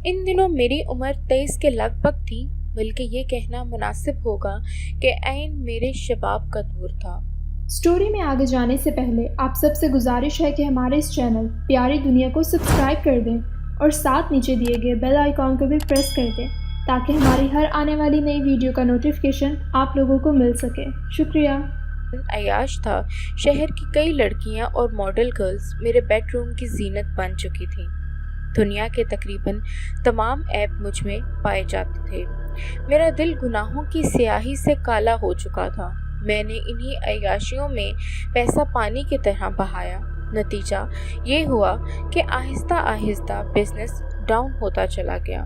ان دنوں میری عمر 23 کے لگ بھگ تھی، بلکہ یہ کہنا مناسب ہوگا کہ عین میرے شباب کا دور تھا۔ سٹوری میں آگے جانے سے پہلے آپ سب سے گزارش ہے کہ ہمارے اس چینل پیاری دنیا کو سبسکرائب کر دیں اور ساتھ نیچے دیے گئے بیل آئیکن کو بھی پریس کر دیں تاکہ ہماری ہر آنے والی نئی ویڈیو کا نوٹیفیکیشن آپ لوگوں کو مل سکے۔ شکریہ۔ عیاش تھا۔ شہر کی کئی لڑکیاں اور ماڈل گرلز میرے بیڈ روم کی زینت بن چکی تھیں۔ دنیا کے تقریباً تمام عیب مجھ میں پائے جاتے تھے۔ میرا دل گناہوں کی سیاہی سے کالا ہو چکا تھا۔ میں نے انہی عیاشیوں میں پیسہ پانی کی طرح بہایا۔ نتیجہ یہ ہوا کہ آہستہ آہستہ بزنس ڈاؤن ہوتا چلا گیا۔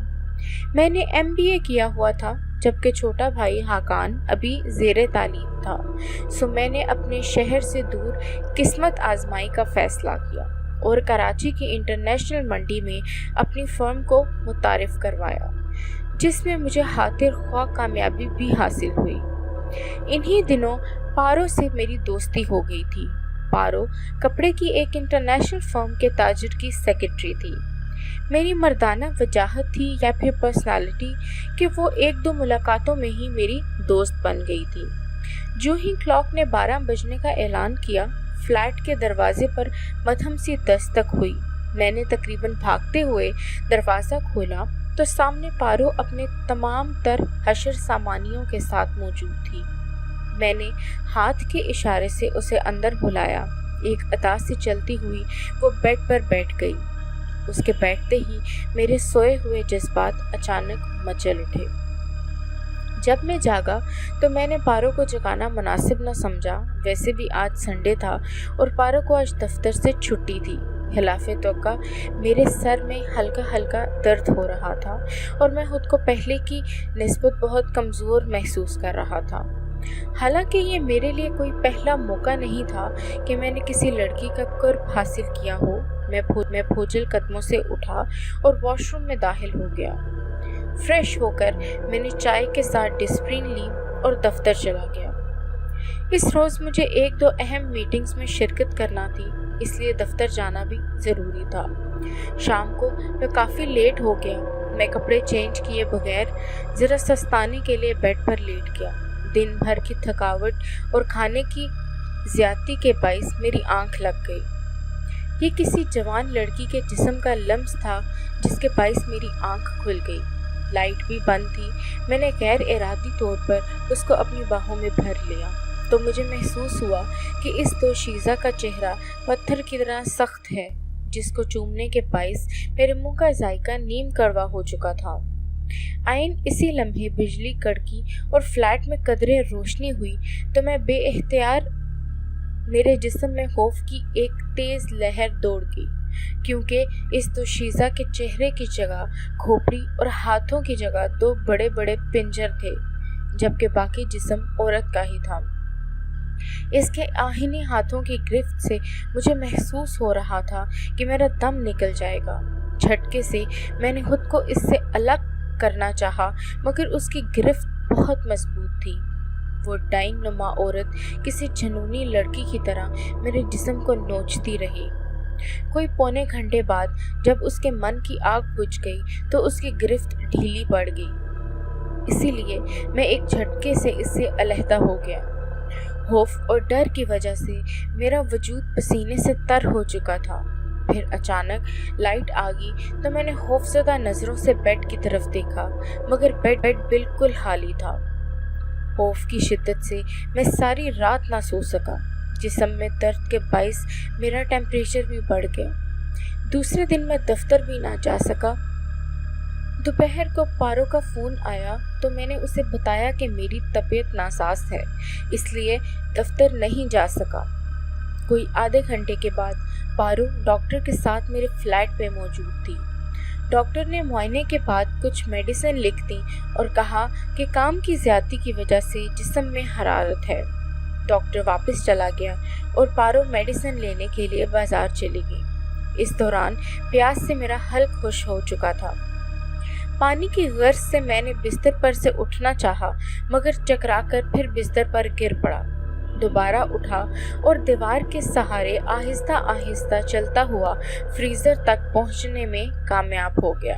میں نے MBA کیا ہوا تھا، جبکہ چھوٹا بھائی حاکان ابھی زیر تعلیم تھا، سو میں نے اپنے شہر سے دور قسمت آزمائی کا فیصلہ کیا اور کراچی کی انٹرنیشنل منڈی میں اپنی فرم کو متعارف کروایا، جس میں مجھے خاطر خواہ کامیابی بھی حاصل ہوئی۔ انہی دنوں پارو سے میری دوستی ہو گئی تھی۔ پارو کپڑے کی ایک انٹرنیشنل فرم کے تاجر کی سیکرٹری تھی۔ میری مردانہ وجاہت تھی یا پھر پرسنالٹی کہ وہ 1-2 ملاقاتوں میں ہی میری دوست بن گئی تھی۔ جو ہی کلاک نے 12 بجنے کا اعلان کیا، فلیٹ کے دروازے پر مدھم سی دستک ہوئی۔ میں نے تقریباً بھاگتے ہوئے دروازہ کھولا تو سامنے پارو اپنے تمام تر حشر سامانیوں کے ساتھ موجود تھی۔ میں نے ہاتھ کے اشارے سے اسے اندر بلایا۔ ایک ادا سے چلتی ہوئی وہ بیڈ پر بیٹھ گئی۔ اس کے بیٹھتے ہی میرے سوئے ہوئے جذبات اچانک مچل اٹھے۔ جب میں جاگا تو میں نے پارو کو جگانا مناسب نہ سمجھا۔ ویسے بھی آج سنڈے تھا اور پارو کو آج دفتر سے چھٹی تھی۔ خلاف توقع میرے سر میں ہلکا ہلکا درد ہو رہا تھا اور میں خود کو پہلے کی نسبت بہت کمزور محسوس کر رہا تھا۔ حالانکہ یہ میرے لیے کوئی پہلا موقع نہیں تھا کہ میں نے کسی لڑکی کا قرب حاصل کیا ہو۔ میں بھوجل قدموں سے اٹھا اور واش روم میں داخل ہو گیا۔ فریش ہو کر میں نے چائے کے ساتھ ڈسپلن لی اور دفتر چلا گیا۔ اس روز مجھے 1-2 اہم میٹنگز میں شرکت کرنا تھی، اس لیے دفتر جانا بھی ضروری تھا۔ شام کو میں کافی لیٹ ہو گیا۔ میں کپڑے چینج کیے بغیر ذرا سستانے کے لیے بیڈ پر لیٹ گیا۔ دن بھر کی تھکاوٹ اور کھانے کی زیادتی کے باعث میری آنکھ لگ گئی۔ یہ کسی جوان لڑکی کے جسم کا لمس تھا جس کے باعث میری آنکھ کھل گئی۔ لائٹ بھی بند تھی۔ میں نے غیر ارادی طور پر اس کو اپنی باہوں میں بھر لیا تو مجھے محسوس ہوا کہ اس دوشیزہ کا چہرہ پتھر کی طرح سخت ہے، جس کو چومنے کے باعث میرے منہ کا ذائقہ نیم کڑوا ہو چکا تھا۔ عین اسی لمحے بجلی کڑکی اور فلیٹ میں قدرے روشنی ہوئی تو میں بے اختیار میرے جسم میں خوف کی ایک تیز لہر دوڑ گئی، کیونکہ اس دوشیزہ کے چہرے کی جگہ کھوپڑی اور ہاتھوں کی جگہ 2 بڑے بڑے پنجر تھے، جبکہ باقی جسم عورت کا ہی تھا۔ اس کے آہنی ہاتھوں کی گرفت سے مجھے محسوس ہو رہا تھا کہ میرا دم نکل جائے گا۔ جھٹکے سے میں نے خود کو اس سے الگ کرنا چاہا، مگر اس کی گرفت بہت مضبوط تھی۔ وہ ڈائنگ نما عورت کسی جنونی لڑکی کی طرح میرے جسم کو نوچتی رہی۔ کوئی پونے گھنٹے بعد جب اس کے من کی آگ بجھ گئی تو اس کی گرفت ڈھیلی پڑ گئی، اسی لیے میں ایک جھٹکے سے اس سے علیحدہ ہو گیا۔ خوف اور ڈر کی وجہ سے میرا وجود پسینے سے تر ہو چکا تھا۔ پھر اچانک لائٹ آ گئی تو میں نے خوفزدہ نظروں سے بیڈ کی طرف دیکھا، مگر بیڈ بالکل خالی تھا۔ خوف کی شدت سے میں ساری رات نہ سو سکا۔ جسم میں درد کے باعث میرا ٹیمپریچر بھی بڑھ گیا۔ دوسرے دن میں دفتر بھی نہ جا سکا۔ دوپہر کو پارو کا فون آیا تو میں نے اسے بتایا کہ میری طبیعت ناساز ہے، اس لیے دفتر نہیں جا سکا۔ کوئی آدھے گھنٹے کے بعد پارو ڈاکٹر کے ساتھ میرے فلیٹ پہ موجود تھی۔ ڈاکٹر نے معائنے کے بعد کچھ میڈیسن لکھ دی اور کہا کہ کام کی زیادتی کی وجہ سے جسم میں حرارت ہے۔ ڈاکٹر واپس چلا گیا اور پارو میڈیسن لینے کے لیے بازار چلی گئی۔ اس دوران پیاس سے میرا حلق خشک ہو چکا تھا۔ پانی کی غرض سے میں نے بستر پر سے اٹھنا چاہا، مگر چکرا کر پھر بستر پر گر پڑا۔ دوبارہ اٹھا اور دیوار کے سہارے آہستہ آہستہ چلتا ہوا فریزر تک پہنچنے میں کامیاب ہو گیا۔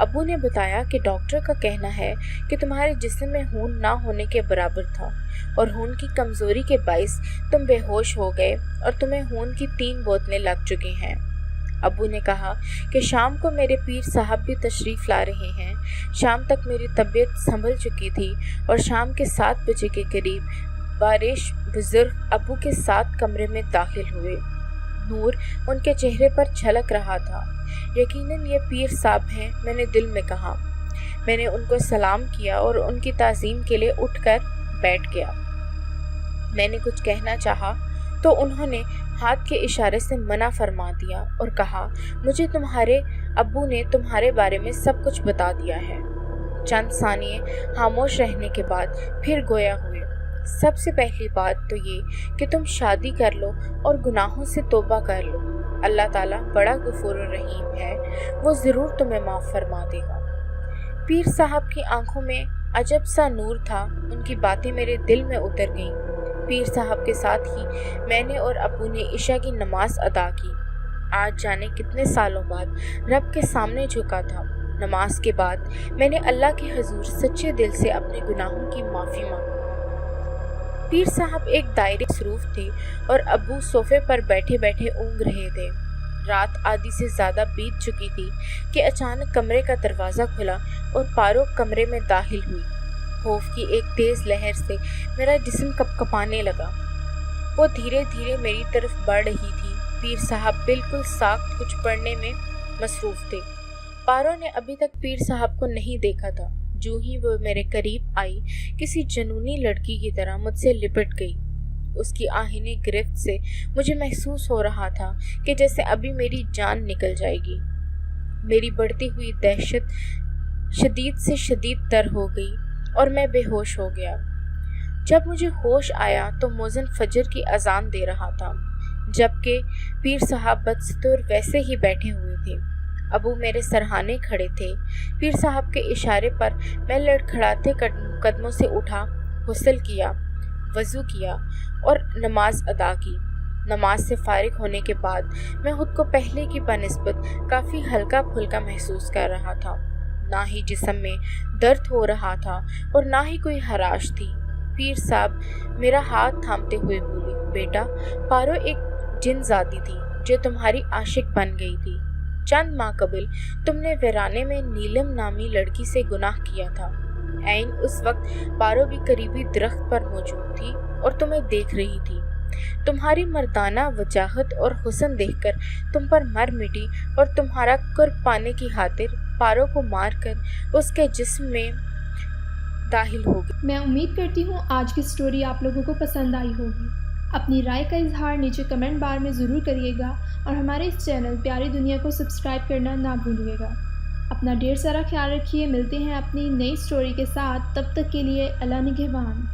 ابو نے بتایا کہ ڈاکٹر کا کہنا ہے کہ تمہارے جسم میں خون نہ ہونے کے برابر تھا اور خون کی کمزوری کے باعث تم بے ہوش ہو گئے اور تمہیں خون کی 3 بوتلیں لگ چکی ہیں۔ ابو نے کہا کہ شام کو میرے پیر صاحب بھی تشریف لا رہے ہیں۔ شام تک میری طبیعت سنبھل چکی تھی اور شام کے 7 بجے کے قریب بارش بزرگ ابو کے ساتھ کمرے میں داخل ہوئے۔ نور ان کے چہرے پر چھلک رہا تھا۔ یقیناً یہ پیر صاحب ہیں، میں نے دل میں کہا۔ میں نے ان کو سلام کیا اور ان کی تعظیم کے لیے اٹھ کر بیٹھ گیا۔ میں نے کچھ کہنا چاہا تو انہوں نے ہاتھ کے اشارے سے منع فرما دیا اور کہا، مجھے تمہارے ابو نے تمہارے بارے میں سب کچھ بتا دیا ہے۔ چند ثانیے خاموش رہنے کے بعد پھر گویا ہوئے۔ سب سے پہلی بات تو یہ کہ تم شادی کر لو اور گناہوں سے توبہ کر لو۔ اللہ تعالیٰ بڑا غفور الرحیم ہے، وہ ضرور تمہیں معاف فرما دے گا۔ پیر صاحب کی آنکھوں میں عجب سا نور تھا، ان کی باتیں میرے دل میں اتر گئیں۔ پیر صاحب کے ساتھ ہی میں نے اور ابو نے عشاء کی نماز ادا کی۔ آج جانے کتنے سالوں بعد رب کے سامنے جھکا تھا۔ نماز کے بعد میں نے اللہ کے حضور سچے دل سے اپنے گناہوں کی معافی مانگی۔ پیر صاحب ایک دائرے مصروف تھے اور ابو صوفے پر بیٹھے بیٹھے اونگ رہے تھے۔ رات آدھی سے زیادہ بیت چکی تھی کہ اچانک کمرے کا دروازہ کھلا اور پارو کمرے میں داخل ہوئی۔ خوف کی ایک تیز لہر سے میرا جسم کپکپانے لگا۔ وہ دھیرے دھیرے میری طرف بڑھ رہی تھی۔ پیر صاحب بالکل ساکت کچھ پڑھنے میں مصروف تھے۔ پارو نے ابھی تک پیر صاحب کو نہیں دیکھا تھا۔ جو ہی وہ میرے قریب آئی، کسی جنونی لڑکی کی طرح مجھ سے لپٹ گئی۔ اس کی آہنی گرفت سے مجھے محسوس ہو رہا تھا کہ جیسے ابھی میری جان نکل جائے گی۔ میری بڑھتی ہوئی دہشت شدید سے شدید تر ہو گئی اور میں بے ہوش ہو گیا۔ جب مجھے ہوش آیا تو مؤذن فجر کی اذان دے رہا تھا، جبکہ پیر صاحب بدستور ویسے ہی بیٹھے ہوئے تھے۔ ابو میرے سرہانے کھڑے تھے۔ پیر صاحب کے اشارے پر میں لڑکھڑاتے قدموں سے اٹھا، غسل کیا، وضو کیا اور نماز ادا کی۔ نماز سے فارغ ہونے کے بعد میں خود کو پہلے کی بنسبت کافی ہلکا پھلکا محسوس کر رہا تھا۔ نہ ہی جسم میں درد ہو رہا تھا اور نہ ہی کوئی خراش تھی۔ پیر صاحب میرا ہاتھ تھامتے ہوئے بولی، بیٹا، پارو ایک جن زادی تھی جو تمہاری عاشق بن گئی تھی۔ چند ماہ قبل تم نے ویرانے میں نیلم نامی لڑکی سے گناہ کیا تھا۔ عین اس وقت پارو بھی قریبی درخت پر موجود تھی اور تمہیں دیکھ رہی تھی۔ تمہاری مردانہ وجاہت اور حسن دیکھ کر تم پر مر مٹی اور تمہارا قرب پانے کی خاطر پارو کو مار کر اس کے جسم میں داخل ہو گئی۔ میں امید کرتی ہوں آج کی سٹوری آپ لوگوں کو پسند آئی ہوگی۔ اپنی رائے کا اظہار نیچے کمنٹ بار میں ضرور کریے گا اور ہمارے اس چینل پیاری دنیا کو سبسکرائب کرنا نہ بھولیے گا۔ اپنا ڈھیر سارا خیال رکھیے، ملتے ہیں اپنی نئی سٹوری کے ساتھ، تب تک کے لیے اللہ نگہبان۔